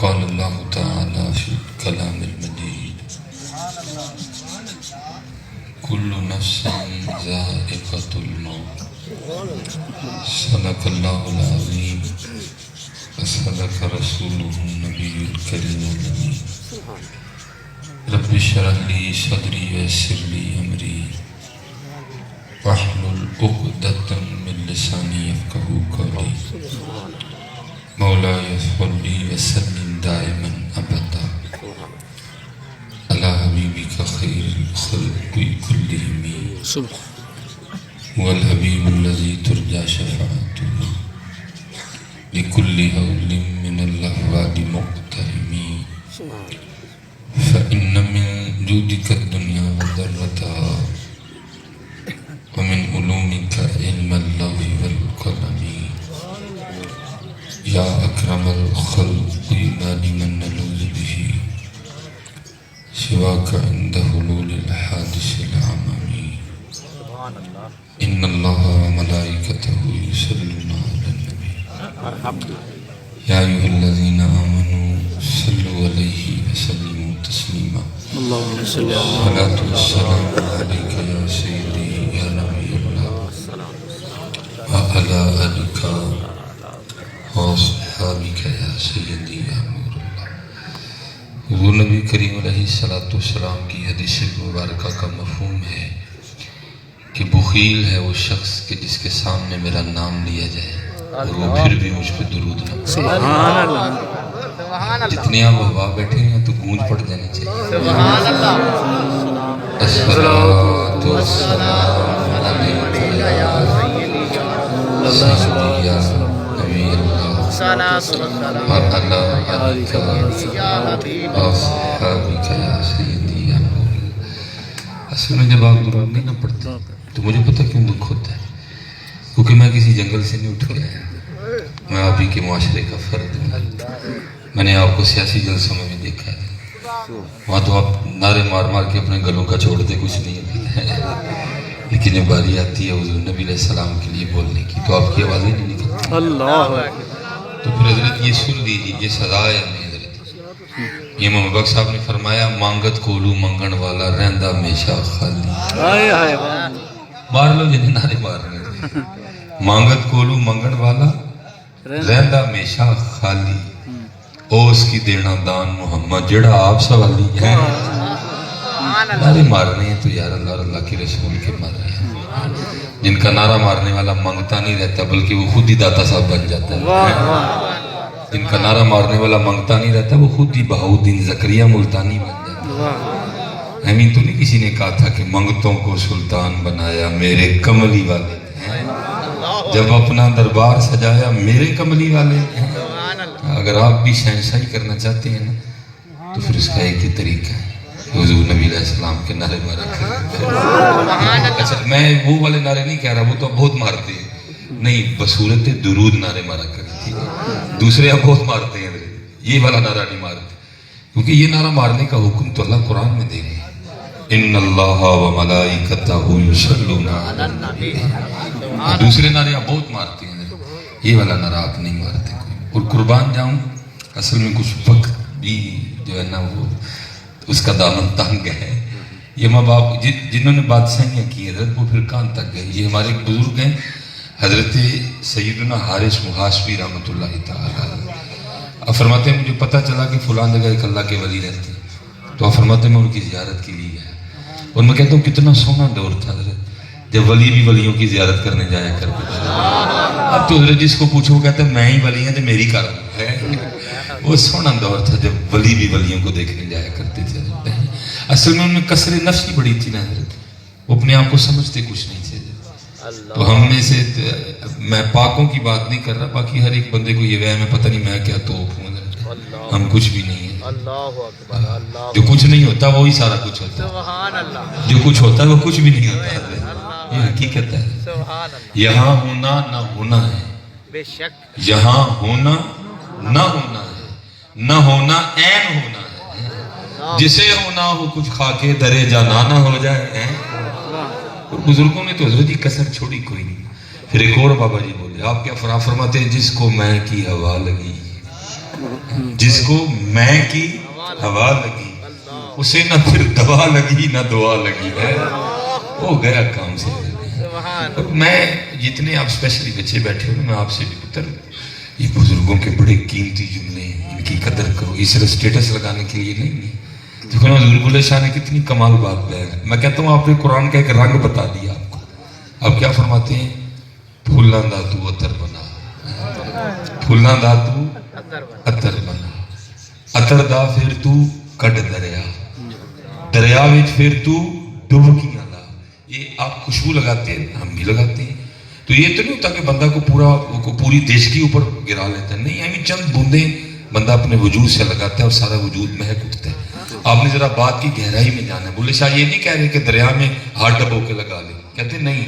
قال اللہ تعالی فی الکلام المجید کل نفس ذائقۃ الموت صدق اللہ العظیم وصدق رسولہ النبی الکریم الامین رب اشرح لی صدری ویسر لی امری واحلل عقدۃ من لسانی یفقہوا قولی مولاي صلی وسلم دائما ابدا على حبیبک خیر الخلق كلهم هو الحبیب الذي ترجى شفاعته لكل هول من الاهوال مقترم فإن من جودك الدنيا وذرتها ومن علومك علم اللوح والقلم یا اکرم الخلق لا لمن نلوذ به سواك عند حلول الحادث العممی ان اللہ وملائکته یصلون علی النبی یا ایھا الذین آمنوا صلوا علیہ وسلموا تسلیما الصلاۃ والسلام علیک یا سیدی یا نبی اللہ وعلی آلک صحابیک یا سیدی یا نور اللہ۔ حضور نبی کریم علیہ السلام کی حدیث مبارکہ کا مفہوم ہے کہ بخیل ہے وہ شخص کہ جس کے سامنے میرا نام لیا جائے اور وہ پھر بھی مجھ پہ درود نہ پڑھے۔ سبحان اللہ۔ جتنے آپ وہاں بیٹھے ہیں تو گونج پڑ جانی چاہیے۔ سبحان اللہ۔ الصلاۃ والسلام علیک یا سیدی یا نبی اللہ وعلی آلک وصحابک یا سیدی یا نور اللہ۔ اصل میں جب آپ درود نہیں نہ پڑھتے تو مجھے پتہ کیوں دکھ ہوتا ہے، کیونکہ میں کسی جنگل سے نہیں اٹھ گیا، میں آپ ہی کے معاشرے کا فرد ہوں۔ میں نے آپ کو سیاسی جلسوں میں بھی دیکھا ہے، وہاں تو آپ نعرے مار مار کے اپنے گلوں کا چھوڑتے کچھ نہیں ہے، لیکن جب باری آتی ہے حضور نبی علیہ السلام کے لیے بولنے کی تو آپ کی آوازیں نہیں نکلتی۔ اللہ، تو پھر حضرت یہ سن لیجیے، یہ سزا ہے ہمیں حضرت۔ یہ امام بخش صاحب نے فرمایا مانگت کولو منگن والا رہندا ہمیشہ خالی۔ مار لو جنہیں نعرے مارنے، مانگت کولو منگن والا رہندا ہمیشہ خالی، او اس کی دینا دان محمد جڑا آپ سوالی ہے۔ نعرے مارنے ہیں تو یار اللہ اور اللہ کے رسول کے مار رہے ہیں، جن کا نعرہ مارنے والا منگتا نہیں رہتا بلکہ وہ خود ہی داتا صاحب بن جاتا ہے، جن کا نعرہ مارنے والا منگتا نہیں رہتا وہ خود ہی بہاؤدین زکریا ملتانی بن جاتا ہے۔ ہمیں تو نہیں کسی نے کہا تھا کہ منگتوں کو سلطان بنایا میرے کملی والے ہیں، جب اپنا دربار سجایا میرے کملی والے ہیں۔ اگر آپ بھی شہنشاہی کرنا چاہتے ہیں نا تو پھر اس کا ایک ہی طریقہ ہے، حضور نبی علیہ السلام کے نعرے مارا کریں۔ اچھا میں وہ والے نعرے نہیں کہہ رہا، وہ تو اب بہت مارتے ہیں، نہیں بصورت درود نعرے مارا کریں، دوسرے اب بہت مارتے ہیں، یہ والا نعرہ نہیں مارتے، کیونکہ یہ نعرہ مارنے کا حکم تو اللہ قرآن میں دے گا، ان اللہ وملائکتہ یصلون علی النبی۔ دوسرے نعرے آپ بہت مارتے ہیں، یہ والا نعرہ آپ نہیں مارتے کوئی۔ اور قربان جاؤں اصل میں کچھ وقت بھی جو ہے نا وہ اس کا دامن تنگ ہے، یہ ماں باپ جنہوں نے بادشاہیاں کی حضرت وہ پھر کہاں تک گئے۔ یہ ہمارے ایک بزرگ ہیں حضرت سیدنا حارث محاسبی رحمۃ اللہ تعالی، آپ فرماتے ہیں مجھے پتہ چلا کہ فلاں جگہ ایک اللہ کے ولی رہتے ہیں، تو آپ فرماتے ہیں میں ان کی زیارت کے لیے ہے، اور میں کہتا ہوں کتنا سونا دور تھا حضرت جب ولی بھی ولیوں کی زیارت کرنے جایا کرتے تھے۔ اب تو حضرت جس کو پوچھو کہتے ہیں میں ہی ولی ہیں تو میری کار ہے، وہ سونا دور تھا جب ولی بھی ولیوں کو دیکھنے جایا کرتے تھے۔ اصل میں ان میں کثر نفس ہی بڑی تھی نا حضرت، وہ اپنے آپ کو سمجھتے کچھ نہیں تھے۔ تو ہم میں سے میں پاکوں کی بات نہیں کر رہا، باقی ہر ایک بندے کو یہ وہم ہے پتہ نہیں میں کیا توپ ہوں، ہم کچھ بھی نہیں ہیں۔ جو کچھ نہیں ہوتا وہی سارا کچھ ہوتا ہے، جو کچھ ہوتا ہے وہ کچھ بھی نہیں ہوتا، یہ حقیقت ہے۔ یہاں ہونا نہ ہونا ہے، یہاں ہونا نہ ہونا ہے، نہ ہونا عین ہونا ہے، جسے ہونا ہو کچھ کھا کے درے جانا نہ ہو جائے۔ اور بزرگوں نے تو حضرت کی کسر چھوڑی کوئی نہیں۔ پھر ایک اور بابا جی بولے، آپ کیا فرماتے ہیں جس کو میں کی ہوا لگی جس کو میں کی ہوا لگی اسے نہ پھر دوا لگی نہ دعا لگی ہے وہ گیا کام سے. میں جتنے آپ اسپیشلی بچے بیٹھے ہو میں آپ سے بھی پتر یہ بزرگوں کے بڑے قیمتی جملے ان کی قدر کرو. یہ صرف اسٹیٹس لگانے کے لیے نہیں. دیکھو حضور بلے شاہ نے کتنی کمال بات بیان. میں کہتا ہوں آپ نے قرآن کا ایک رنگ بتا دیا آپ کو. آپ کیا فرماتے ہیں؟ پھولاں دا تو عطر بنا, پھولاں دا تو عطر بنا, عطر دا پھر تو کڈ دریا, دریا وچ پھر تو ڈبکیاں لا. یہ آپ خوشبو لگاتے ہیں, ہم بھی لگاتے ہیں. تو یہ تو نہیں ہوتا کہ بندہ کو پوری دیش کی اوپر گرا لیتا ہے, نہیں. ہمیں چند بوندیں بندہ اپنے وجود سے لگاتا ہے اور سارا وجود مہک اٹھتا ہے. آپ نے ذرا بات کی گہرائی میں جانا ہے. بلے شاہ یہ نہیں کہہ رہے کہ دریا میں ہاتھ ڈبو کے لگا لے, کہتے نہیں.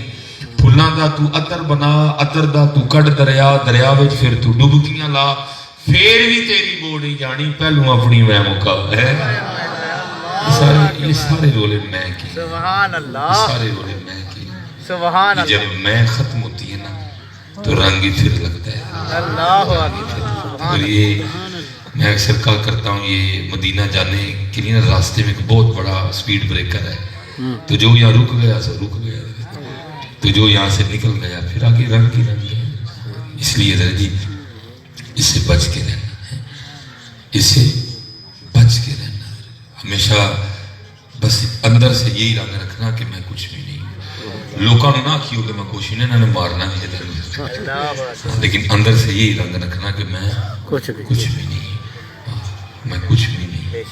پھلاں دا تو عطر بنا, عطر دا تو کڈ دریا, دریا وچ پھر تو ڈبکیاں لا, پھر بھی تیری بو نہیں جانی پہلو اپنی میں مکا ہے. یہ سارے رولے میں کی, سبحان اللہ, سارے رولے میں کی. سبحان اللہ. جب میں ختم ہوتی ہے نا تو رنگ ہی پھر لگتا ہے. اللہ اکبر. اور یہ میں اکثر کہا کرتا ہوں یہ مدینہ جانے کے لیے نا راستے میں ایک بہت بڑا سپیڈ بریکر ہے. تو جو یہاں رک گیا سو رک گیا, تو جو یہاں سے نکل گیا پھر آگے رنگ ہی رنگ ہے. اس لیے ذرا جی اس سے بچ کے رہنا ہے, اس سے بچ کے رہنا. ہمیشہ بس اندر سے یہی رنگ رکھنا کہ میں کچھ بھی نہیں. لوگوں نے نہ کیوں کہ میں کوشش انہوں نے مارنا ہے, لیکن اندر سے یہی رنگ رکھنا کہ میں کچھ بھی نہیں, میں کچھ بھی نہیں.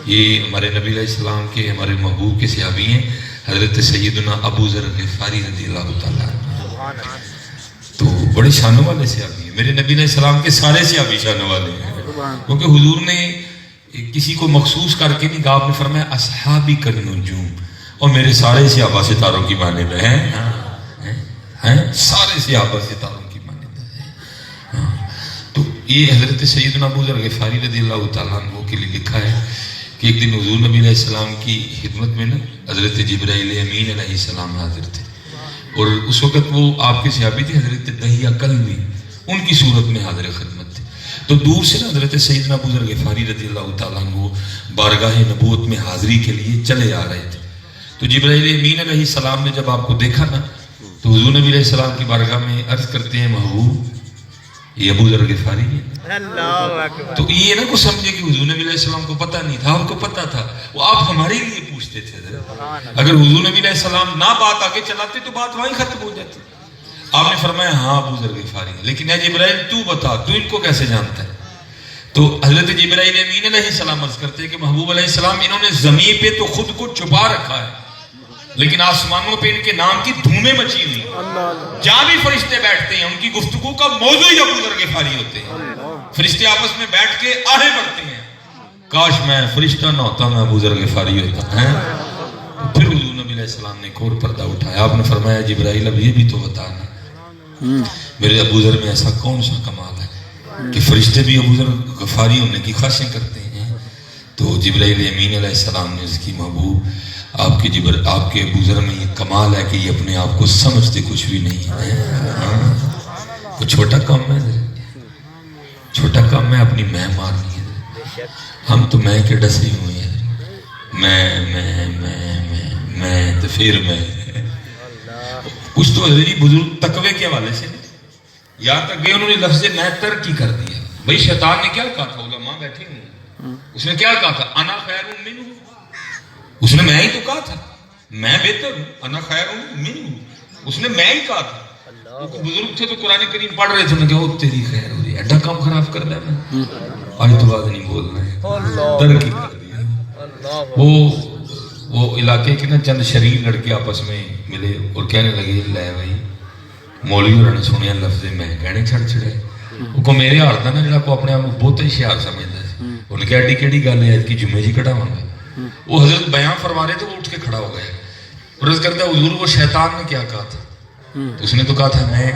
یہ ہمارے نبی علیہ السلام کے ہمارے محبوب کے صحابی ہیں حضرت سیدنا ابو ذر غفاری رضی اللہ تعالیٰ. تو بڑے شانوں والے صحابی ہیں. میرے نبی علیہ السلام کے سارے صحابی شانوں والے ہیں, کیونکہ حضور نے کسی کو مخصوص کر کے نہیں کہا. آپ نے فرمایا اصحابی کالنجوم, اور میرے سارے صحابہ ستاروں کی مانند ہیں, سارے صحابہ ستاروں کی مانند ہیں. تو یہ حضرت سیدنا ابو ذر غفاری رضی اللہ تعالیٰ عنہ کے لیے لکھا ہے کہ ایک دن حضور نبی علیہ السلام کی خدمت میں نا حضرت جبرائیل امین علیہ السلام حاضر تھے, اور اس وقت وہ آپ کے صحابی تھے حضرت دہیہ کلبی, ان کی صورت میں حاضر خدمت تھے. تو دور سے نا حضرت سیدنا ابو ذر غفاری رضی اللہ تعالیٰ عنہ بارگاہ نبوت میں حاضری کے لیے چلے آ رہے تھے. تو جبرائیل امین علیہ السلام نے جب آپ کو دیکھا نا تو حضور نبی علیہ السلام کی بارگاہ میں عرض کرتے ہیں محبوب یہ ابو ذر غفاری ہے. تو یہ نہ کو سمجھے کہ حضور نبی علیہ السلام کو پتہ نہیں تھا, آپ کو پتہ تھا. وہ آپ ہمارے لیے پوچھتے تھے. اگر حضور نبی علیہ السلام نہ بات آگے چلاتے تو بات وہیں ختم ہو جاتی. آپ نے فرمایا ہاں ابو ذر غفاری ہے, لیکن اے جبرائیل تو بتا تو ان کو کیسے جانتا ہے. تو حضرت جبرائیل امین علیہ السلام عرض کرتے ہیں کہ محبوب علیہ السلام انہوں نے زمین پہ تو خود کو چھپا رکھا ہے, لیکن آسمانوں پہ ان کے نام کی دھومیں مچی ہوئی. جہاں بھی فرشتے بیٹھتے ہیں ان کی گفتگو کا موضوع ہی ابو ذر غفاری ہوتے ہیں. فرشتے آپس میں بیٹھ کے آہے بڑھتے ہیں, کاش میں فرشتہ نہ ہوتا میں ابو ذر غفاری ہوتا ہے. پھر حضور نبی علیہ السلام نے ایک اور پردہ اٹھایا. آپ نے فرمایا جبرائیل اب یہ بھی تو بتانا میرے ابو ذر میں ایسا کون سا کمال ہے کہ فرشتے بھی ابو ذر غفاری ہونے کی خواہشیں کرتے ہیں. تو جبرائیل امین علیہ السلام نے اس کی محبوب آپ کے ابو ذر میں یہ کمال ہے کہ یہ اپنے آپ کو سمجھتے کچھ بھی نہیں ہے. وہ چھوٹا کام ہے, چھوٹا کام ہے اپنی میں مارنی ہے. ہم تو میں کے ڈسے ہوئے ہیں, میں تو پھر میں. کچھ تو حضرت بزرگ تقوی کے حوالے سے یہاں تک گئے انہوں نے لفظ میں ترکی کر دیا. بھائی شیطان نے کیا کہا تھا, علماء بیٹھے ہوئے, اس نے کیا کہا تھا انا خیر منہ, اس نے میں ہی تو کہا تھا میں بہتر ہوں, انا خیر منہ, اس نے میں ہی کہا تھا. بزرگ تھے تو قرآن کریم پڑھ رہے تھے, میں کہا تیری خیر ہو رہی ہے, ایڈا کام خراب کر رہا ہے میں آج تو بات نہیں بولنا ہے, ترکی کر دیا. وہ علاقے کے نا چند شریر لڑکے آپس میں ملے اور کہنے لگے لے بھائی مولوی ہونا نے سنیا لفظ میں کہنے چھڑ چھڑے. وہ کو میرے ہار تھا نا جڑا کو اپنے آپ بہت ہی شیار سمجھتا ہے. انہوں نے کہا ایڈی کیڑی گل ہے کہ جمعے جی کٹا ہوں گا. وہ حضرت بیان فرما رہے تھے, وہ اٹھ کے کھڑا ہو گیا. عرض کرتا ہے حضور وہ شیطان نے کیا کہا تھا, اس نے تو کہا تھا میں